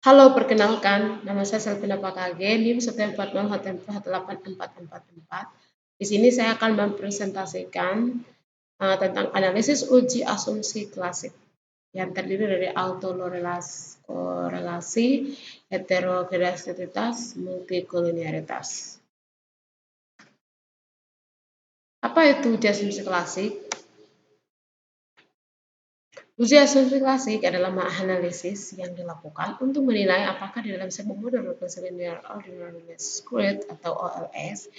Halo, perkenalkan, nama saya Selvina Pakage, NIM 140 Di sini saya akan mempresentasikan tentang analisis uji asumsi klasik yang terdiri dari autokorelasi, heterogeneisitas, multikolinearitas. Apa itu uji asumsi klasik? Uji asumsi klasik adalah analisis yang dilakukan untuk menilai apakah di dalam sebuah model regresi linear ordinary discrete atau OLS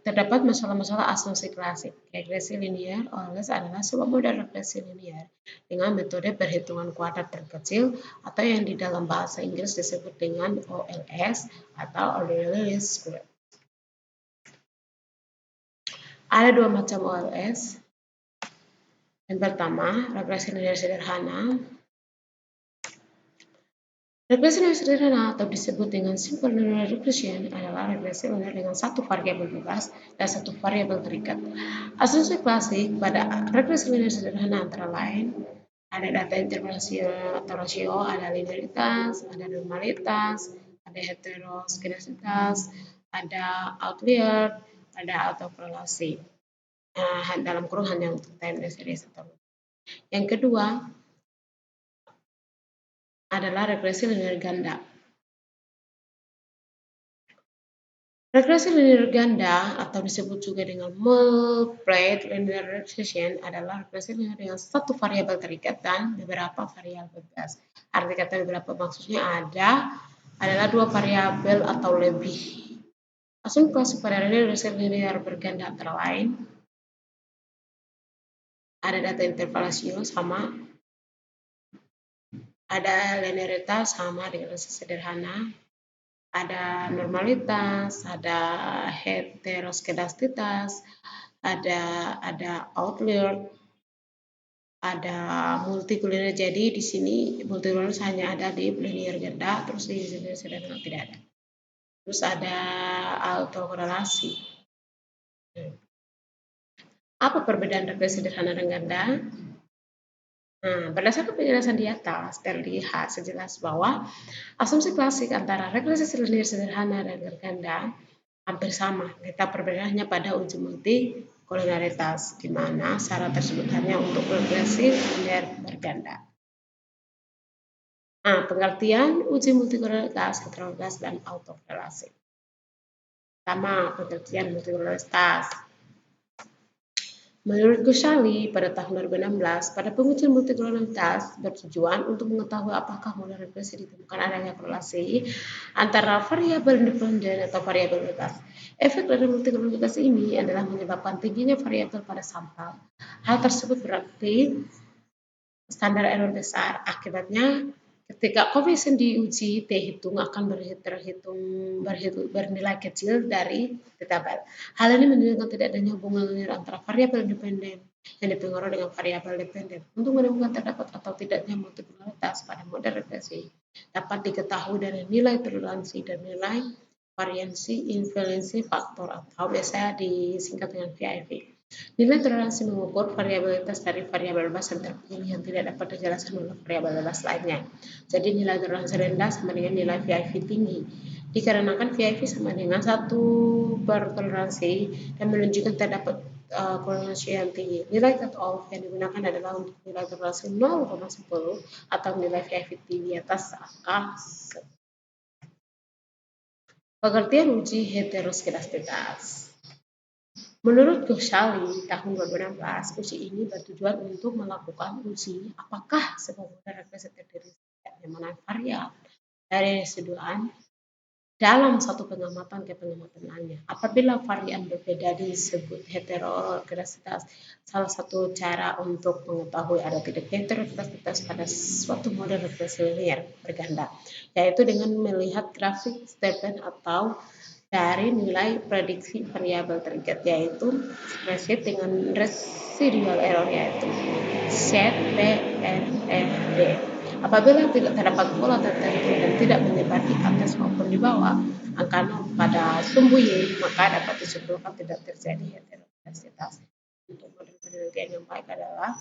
terdapat masalah-masalah asumsi klasik. Regresi linear OLS adalah sebuah model regresi linear dengan metode perhitungan kuadrat terkecil atau yang di dalam bahasa Inggris disebut dengan OLS atau ordinary discrete. Ada dua macam OLS. Yang pertama, regresi linear sederhana. Regresi linear sederhana atau disebut dengan simple linear regression adalah regresi linear dengan satu variabel bebas dan satu variabel terikat. Asumsi klasik pada regresi linear sederhana antara lain ada data intervalasial atau rasio, ada linearitas, ada normalitas, ada heterogeneisitas, ada outlier, ada autokorelasi. Dalam kurung hanya untuk time series atau yang kedua adalah regresi linear ganda. Regresi linear ganda atau disebut juga dengan multiple linear regression adalah regresi linear dengan satu variabel terikat dan beberapa variabel bebas. Arti kata beberapa maksudnya adalah dua variabel atau lebih. Asumsi klasik pada regresi linear berganda antara lain ada data intervalasial sama, ada linearitas sama dengan sederhana, ada normalitas, ada heterogeneisitas, ada outlier, ada multikolinear. Jadi di sini multikolinear hanya ada di linear ganda, terus di sederhana tidak ada. Terus ada autokorelasi. Apa perbedaan regresi sederhana dan ganda? Berdasarkan penjelasan di atas, terlihat sejelas bahwa asumsi klasik antara regresi linear sederhana dan ganda hampir sama. Letak perbedaannya pada uji multikolinearitas, di mana syarat tersebut hanya untuk regresi linear berganda. Pengertian uji multikolinearitas, heterogeneisitas, dan autokorelasi. Pertama, pengertian multikolinearitas. Menurut Ghazali pada tahun 2016, pada pengujian multikolinearitas bertujuan untuk mengetahui apakah model regresi ditemukan adanya korelasi antara variabel independen atau variabel bebas. Efek dari multikolinearitas ini adalah menyebabkan tingginya variabel pada sampel. Hal tersebut berarti standar error besar. Akibatnya, ketika koefisien diuji, T hitung akan bernilai kecil dari tabel. Hal ini menunjukkan tidak adanya hubungan linear antara variabel independen yang dipengaruhi dengan variabel dependen. Untuk menemukan terdapat atau tidaknya multikolinearitas pada model regresi dapat diketahui dari nilai toleransi dan nilai variansi invariansi faktor atau biasa disingkat dengan VIV. Nilai toleransi mengukur variabilitas dari variabel bebas yang terpilih yang tidak dapat dijelaskan oleh variabel bebas lainnya. Jadi nilai toleransi rendah sama dengan nilai VIV tinggi. Dikarenakan VIV sama dengan 1 per toleransi dan menunjukkan terdapat toleransi yang tinggi. Nilai cutoff yang digunakan adalah untuk nilai toleransi 0,10 atau nilai VIV tinggi atas angka 10. Pengertian uji heterogeneisitas. Menurut Ghazali tahun 2016, uji ini bertujuan untuk melakukan uji apakah sebuah model regresi terdiri dari mana variabel dari residuan dalam satu pengamatan ke pengamatan lainnya. Apabila varian berbeda disebut heterogeneisitas. Salah satu cara untuk mengetahui ada tidak heterogeneisitas pada suatu model regresi linear berganda, yaitu dengan melihat grafik Stepen atau dari nilai prediksi variabel terikat, yaitu spreadsheet dengan residual error, yaitu ZPNFD. Apabila tidak terdapat pola tertentu dan tidak menyebar di atas maupun di bawah angka 0 pada sumbu Y, maka dapat disimpulkan tidak terjadi heterogeneisitas. Untuk model penelitian yang baik adalah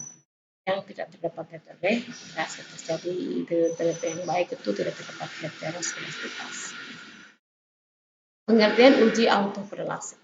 yang tidak terdapat heterogenetas terjadi DWP yang baik itu tidak terdapat heterogenetas. Pengertian uji autokorelasi.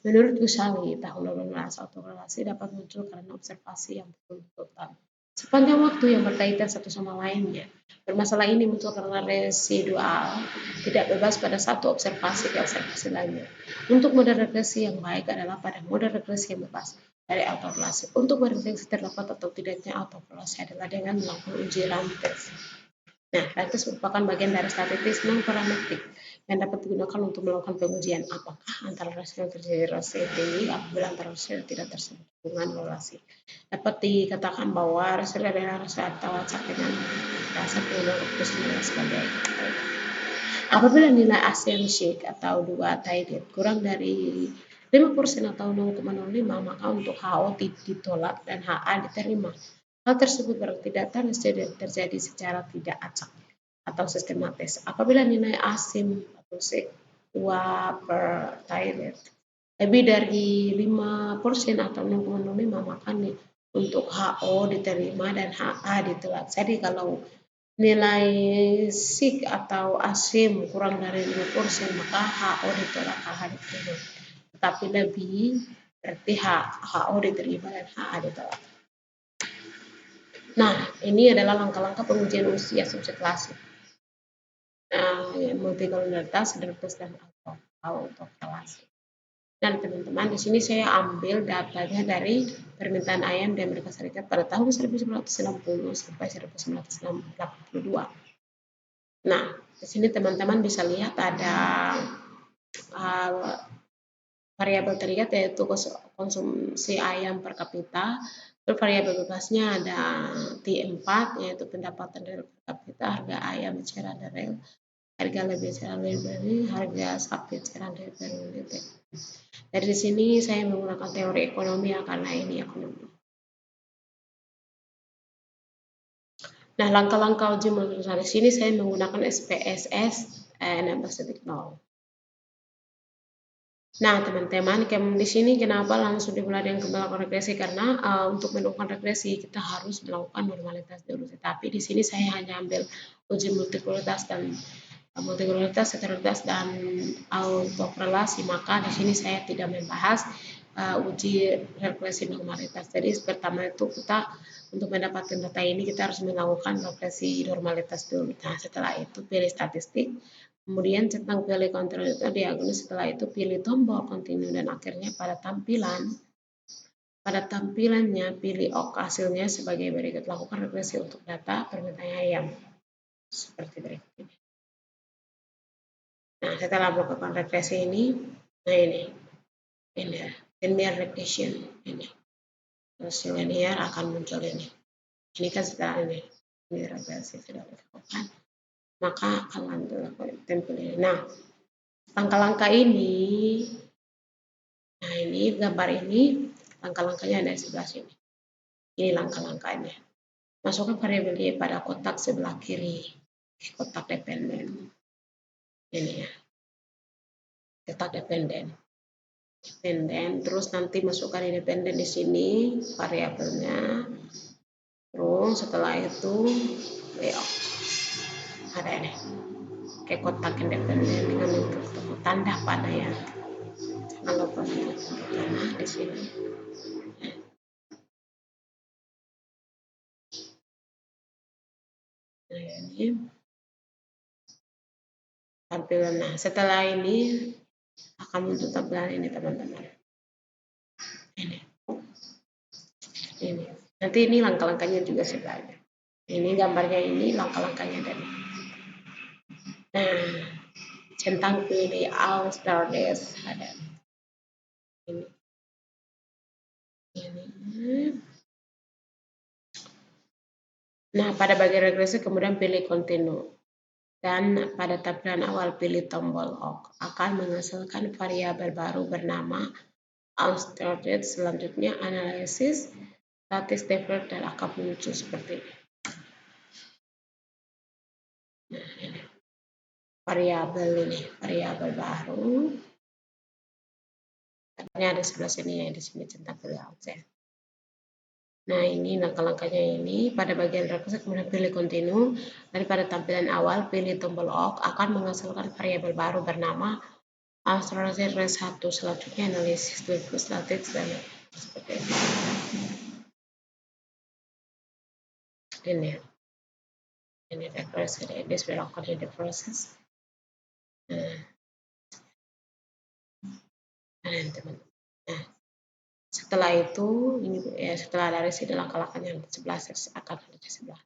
Menurut Ghazali tahun 2018, autokorelasi dapat muncul karena observasi yang berkelanjutan sepanjang waktu yang berkaitan satu sama lainnya. Bermasalah ini muncul karena residual tidak bebas pada satu observasi ke observasi lainnya. Untuk mode regresi yang baik adalah pada mode regresi yang bebas dari autokorelasi. Untuk mendeteksi terdapat atau tidaknya autokorelasi adalah dengan melakukan uji Rantes. Nah, Rantes merupakan bagian dari statistik non-parametrik yang dapat digunakan untuk melakukan pengujian apakah antara rasio yang terjadi rasio tinggi apabila antara rasio tidak tersebut hubungan korelasi. Dapat dikatakan bahwa rasio adalah rasio atau acak dengan dasar pengulangan kesimpulan sebagai apabila nilai asymmetric atau 2 tided kurang dari 5% atau 0,05 maka untuk HO ditolak dan HA diterima. Hal tersebut berarti data terjadi secara tidak acak atau sistematis. Apabila nilai asim atau sekua per tided lebih dari 5% atau 0,05 maka untuk HO diterima dan HA ditolak. Jadi kalau nilai SIG atau asim kurang dari 5% maka HO ditolak, HA diterima. Tetapi lebih berarti HO diterima dan HA ditolak. Nah, ini adalah langkah-langkah pengujian usia asumsi klasik. Multikolonialitas, Drepes dan autokorelasi. Dan teman-teman, di sini saya ambil datanya dari permintaan ayam di Amerika Serikat pada tahun 1960 sampai 1982. Nah, di sini teman-teman bisa lihat ada variabel terikat yaitu konsumsi ayam per kapita. Terus variabel bebasnya ada T4 yaitu pendapatan dari per kapita, harga ayam eceran dari harga lebih eceran dari harga sapi eceran dari per. Dari sini saya menggunakan teori ekonomi ya, karena ini ekonomi. Nah, langkah-langkah uji multiplier di sini saya menggunakan SPSS 16.0. Nah, teman-teman, di sini kenapa langsung dimulai dengan melakukan regresi? Karena untuk melakukan regresi kita harus melakukan normalitas dulu. Tetapi di sini saya hanya ambil uji multikuluritas dan heterolitas dan autokorelasi. Maka di sini saya tidak membahas uji regresi normalitas. Jadi pertama itu kita untuk mendapatkan data ini kita harus melakukan regresi normalitas dulu. Nah, setelah itu pilih statistik. Kemudian centang pilih kontrol itu diagonal, setelah itu pilih tombol continue dan akhirnya pada tampilannya pilih OK hasilnya sebagai berikut. Lakukan regresi untuk data permintaan ayam seperti berikut ini. Nah, setelah melakukan regresi ini, nah ini linear regression ini. Terus linear akan muncul ini. Ini kan setelah ini regresi sudah dilakukan. Maka akan dilakukan tempel ini. Nah, langkah-langkah ini, nah ini gambar ini, langkah-langkahnya ada di sebelah sini. Ini langkah-langkahnya. Masukkan variabel Y pada kotak sebelah kiri, kotak dependen. Ini ya, kotak dependen. Terus nanti masukkan independen di sini variabelnya. Terus setelah itu, ada ini. Kayak kotak independen dengan tanda pada ya. Kalau pertama di sini. Nah, ini tampilan. Nah, setelah ini akan muncul tampilan ini teman-teman. Ini. Nanti ini langkah-langkahnya juga sebenarnya. Ini gambarnya ini langkah-langkahnya dari. Nah, centang pilih all stars ada. Ini. Nah, pada bagian regresi kemudian pilih continue. Dan pada tampilan awal pilih tombol OK. Akan menghasilkan variabel baru bernama unstarted. Selanjutnya analisis statis default dan akan muncul seperti ini. Nah, ini variabel baru. Ini ada sebelah sini ya, di sini centang pilih outset. Nah, ini langkah-langkahnya ini. Pada bagian rekursi kemudian pilih continue. Dan pada tampilan awal pilih tombol awk akan menghasilkan variabel baru bernama astrologi res 1. Selanjutnya analisis statik dan seperti ini. Ini rekursi this will occur in the process. Nah, teman-teman. Nah, setelah itu ini ya, setelah dari sini langkah-langkahnya sebelah akan ada di sebelah.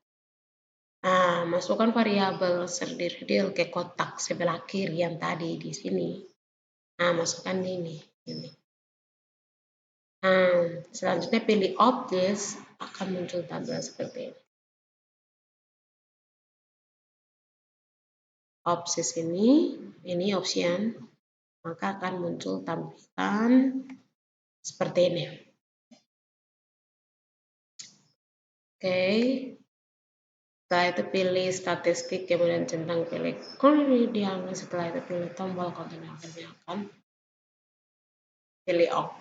Nah, masukkan variabel serdiri ke kotak sebelah kiri yang tadi di sini. Nah, masukkan ini. Nah, selanjutnya pilih object, akan muncul tampilan seperti ini. Opsi ini option, maka akan muncul tampilan seperti ini. Oke. Setelah itu pilih statistik, kemudian centang pilih query dialog. Setelah itu pilih tombol kontainer akan pilih awk.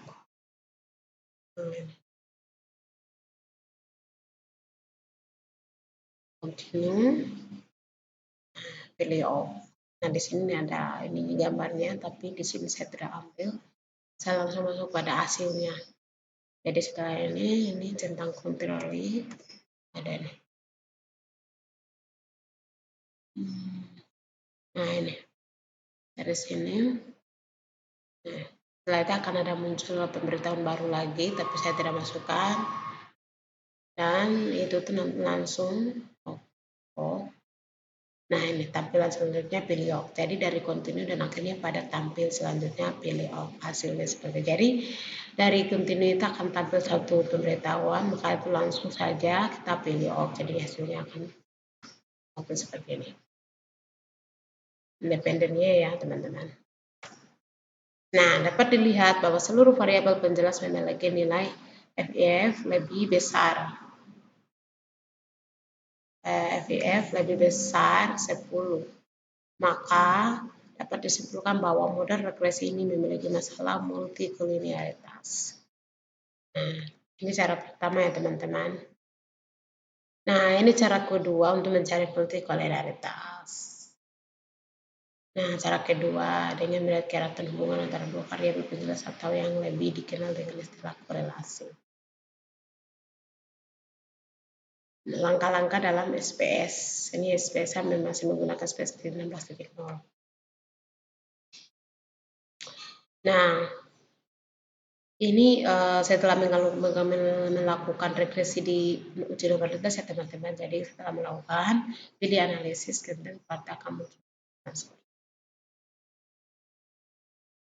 Continue, pilih awk. Nah, di sini ada ini gambarnya, tapi di sini saya tidak ambil. Saya langsung masuk pada hasilnya. Jadi setelah ini centang control ada ini. Nah, ini dari sini. Nah, setelah itu akan ada muncul pemberitahuan baru lagi, tapi saya tidak masukkan. Dan itu tuh langsung Nah, ini tampilan selanjutnya pilih awk. Jadi dari continue dan akhirnya pada tampil selanjutnya pilih awk. Hasilnya seperti itu. Jadi dari continue itu akan tampil satu pemberitahuan, maka itu langsung saja kita pilih awk. Jadi hasilnya akan tampil seperti ini. Independennya ya teman-teman. Nah, dapat dilihat bahwa seluruh variabel penjelas memiliki nilai FIF lebih besar. FIF lebih besar 10. Maka dapat disimpulkan bahwa model regresi ini memiliki masalah multikolinearitas. Nah, ini cara pertama ya teman-teman. Nah, ini cara kedua untuk mencari multikolinearitas. Nah, cara kedua dengan melihat keratan hubungan antara dua variabel penjelas atau yang lebih dikenal dengan istilah korelasi. Langkah-langkah dalam SPS. Ini SPS masih menggunakan SPS 16.0. Nah, ini setelah melakukan regresi di uji probabilitas ya teman-teman. Jadi setelah melakukan pilih analisis kemudian pada kamu.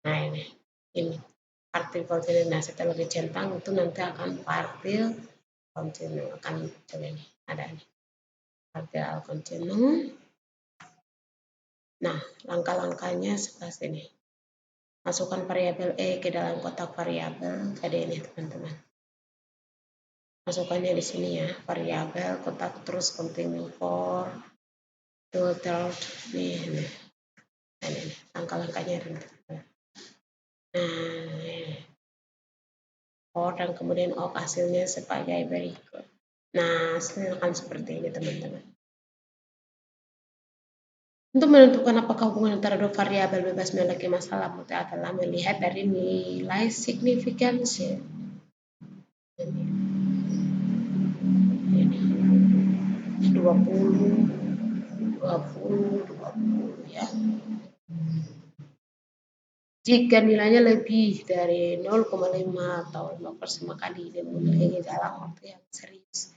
Nah ini partil kontinu. Nah setelah dicentang itu nanti akan partil kontinu akan muncul ini ada ini partil kontinu. Nah langkah-langkahnya seperti ini. Masukkan variabel E ke dalam kotak variabel. Jadi ini teman-teman. Masukkannya di sini ya, variabel kotak terus continue for total nih. Nah, ini langkah-langkahnya teman-teman. Nah, for dan kemudian hasilnya sebagai berikut. Nah, hasilnya akan seperti ini teman-teman. Untuk menentukan apakah hubungan antara dua variabel bebas memiliki masalah mutlak adalah melihat dari nilai signifikansi. Ini 20 ya. Jika nilainya lebih dari 0,5 atau 5% maka dia memiliki dalam waktu yang serius.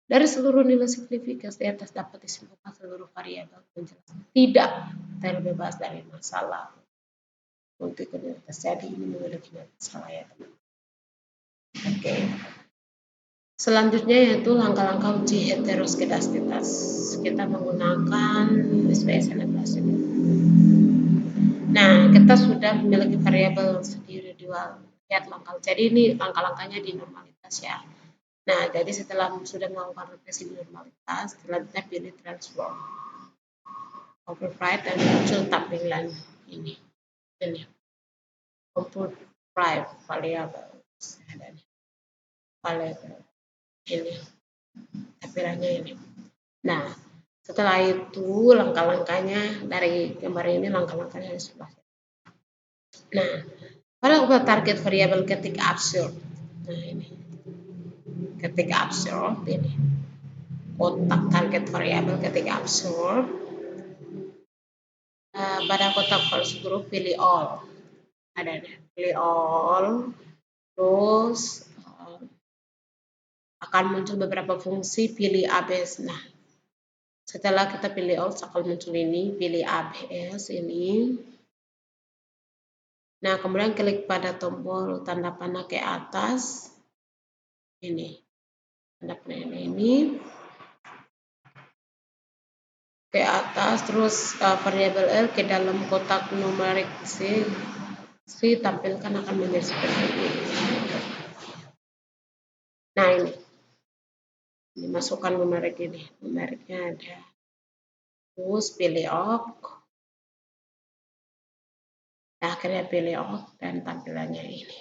Dari seluruh nilai signifikans di atas dapat disimpulkan seluruh variabel penjelas tidak terbebas dari masalah. Untuk komunitas jadi ini memiliki masalah ya teman. Oke. Selanjutnya yaitu langkah-langkah uji heteroskidastitas. Kita menggunakan SPS 16 ini. Nah, kita sudah memiliki variabel sendiri dual. Lihat langkah. Jadi ini langkah-langkahnya di normalitas ya. Nah, jadi setelah sudah melakukan regresi di normalitas, selanjutnya pilih transform. Override dan muncul tampilan ini. Ini. Compute variable. Variable. Ini tampilannya ini. Nah, setelah itu langkah-langkahnya dari gambar ini, langkah-langkahnya di sebelah. Nah, pada target variabel ketik absurd. Nah, ini ketik absurd ini. Kotak target variabel ketik absurd. Pada kotak false group pilih all. Ada pilih all. Terus akan muncul beberapa fungsi, pilih ABS. Nah, setelah kita pilih all, akan muncul ini, pilih ABS ini. Nah, kemudian klik pada tombol tanda panah ke atas. Ini. Tanda panah ini. Ke atas, terus variabel L ke dalam kotak numerik C tampilkan akan menjadi seperti ini. Nah, ini. Dimasukkan numerik ini. Numeriknya ada. Terus pilih OK. Nah, akhirnya pilih OK dan tampilannya ini.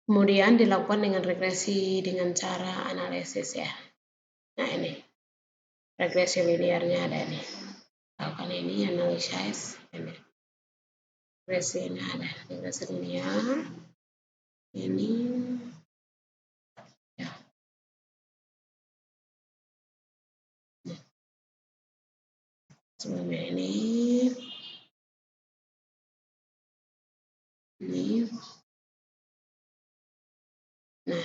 Kemudian dilakukan dengan regresi dengan cara analisis ya. Nah, ini. Regresi linearnya ada ini. Lakukan ini, analysis. Ini. Regresi ini ada. Regresi linear. Ini. Ya. Sebelumnya ini. Ini. Nah,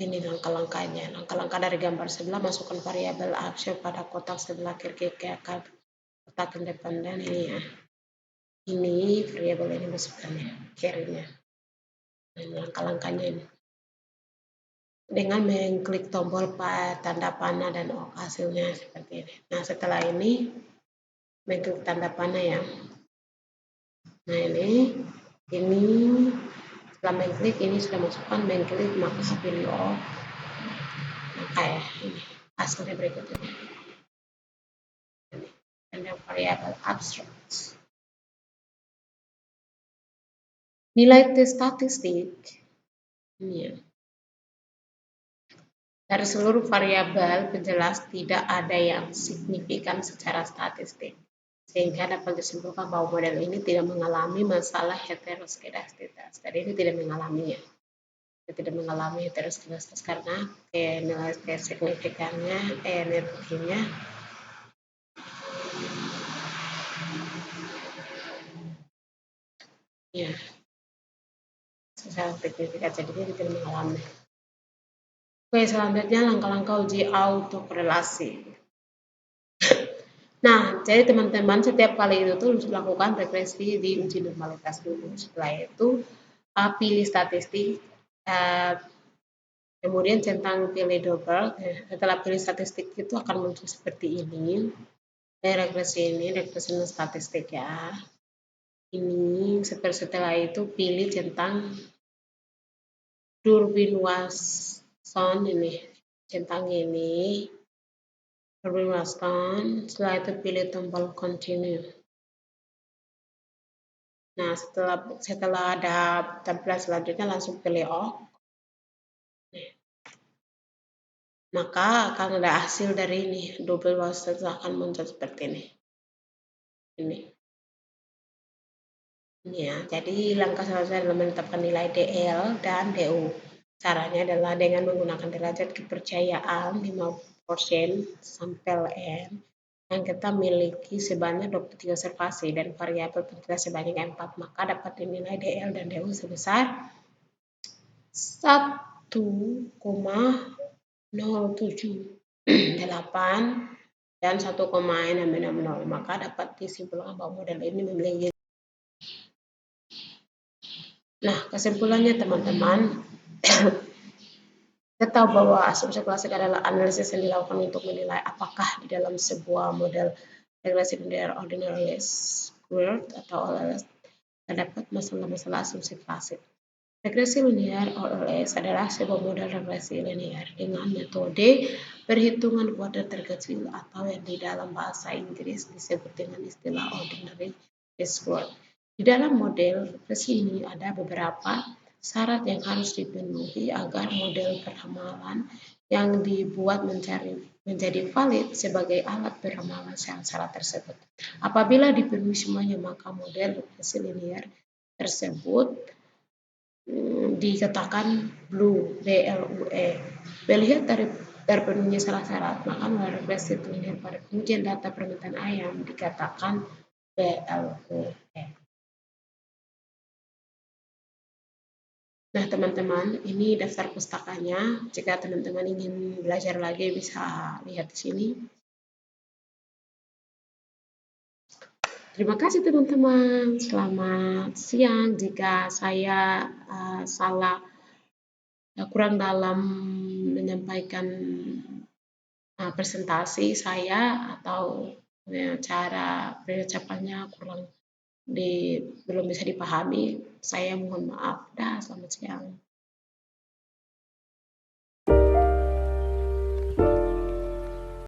ini langkah-langkahnya. Langkah-langkah dari gambar sebelah, masukkan variabel absurd pada kotak sebelah kiri ke kotak independen ini ya. Ini variabel ini masukkan ya, kirinya. Dan langkah-langkahnya ini. Dengan mengklik tombol tanda panah dan OK hasilnya seperti ini. Nah, setelah ini mengklik tanda panah ya. Nah, ini setelah mengklik ini sudah masukkan, mengklik maka pilih OK. Maka ya ini hasilnya berikut ini. Ada variabel abstract. Nilai T statistik ini ya. Dari seluruh variabel penjelas tidak ada yang signifikan secara statistik, sehingga dapat disimpulkan bahwa model ini tidak mengalami masalah heteroskidastitas. Jadi ini tidak mengalaminya. Tidak mengalami heteroskidastitas karena nilai signifikannya, energinya ya secara signifikan, jadi ini tidak mengalami. Oke, selanjutnya langkah-langkah uji autokorelasi. Nah, jadi teman-teman setiap kali itu tuh harus lakukan regresi di uji normalitas dulu. Setelah itu pilih statistik, kemudian centang pilih double. Setelah pilih statistik itu akan muncul seperti ini. Regresi ini, regresi statistik ya. Ini setelah itu pilih centang Durbin Watson ini, centang ini. Durbin Watson, setelah itu pilih tombol continue. Nah, setelah ada tampilan selanjutnya langsung pilih OK. Maka akan ada hasil dari ini. Double Watson akan muncul seperti ini. Ini ya. Jadi langkah selanjutnya adalah menetapkan nilai DL dan DU. Caranya adalah dengan menggunakan derajat kepercayaan 50% sampel N yang kita miliki sebanyak 23 observasi dan variabel penjelas sebanyak 4, maka dapat dinilai DL dan DU sebesar 1,078 dan 1,660, maka dapat disimpulkan bahwa model ini memiliki. Nah, kesimpulannya teman-teman, kita tahu bahwa asumsi klasik adalah analisis yang dilakukan untuk menilai apakah di dalam sebuah model regresi linear ordinary squared atau OLS terdapat masalah-masalah asumsi klasik. Regresi linier (OLS) adalah sebuah model regresi linier dengan metode perhitungan kuadrat terkecil atau yang di dalam bahasa Inggris disebut dengan istilah ordinary square. Di dalam model regresi ini ada beberapa syarat yang harus dipenuhi agar model peramalan yang dibuat menjadi valid sebagai alat peramalan syarat tersebut. Apabila dipenuhi semuanya, maka model regresi linier tersebut dikatakan blue, BLUE. Melihat dari terpenuhnya salah syarat, maka model regresi linier pada pengujian data permintaan ayam dikatakan BLUE. Nah, teman-teman, ini daftar pustakanya. Jika teman-teman ingin belajar lagi, bisa lihat di sini. Terima kasih teman-teman. Selamat siang. Jika saya salah kurang dalam menyampaikan presentasi saya atau cara pengucapannya belum bisa dipahami, saya mohon maaf. Selamat siang.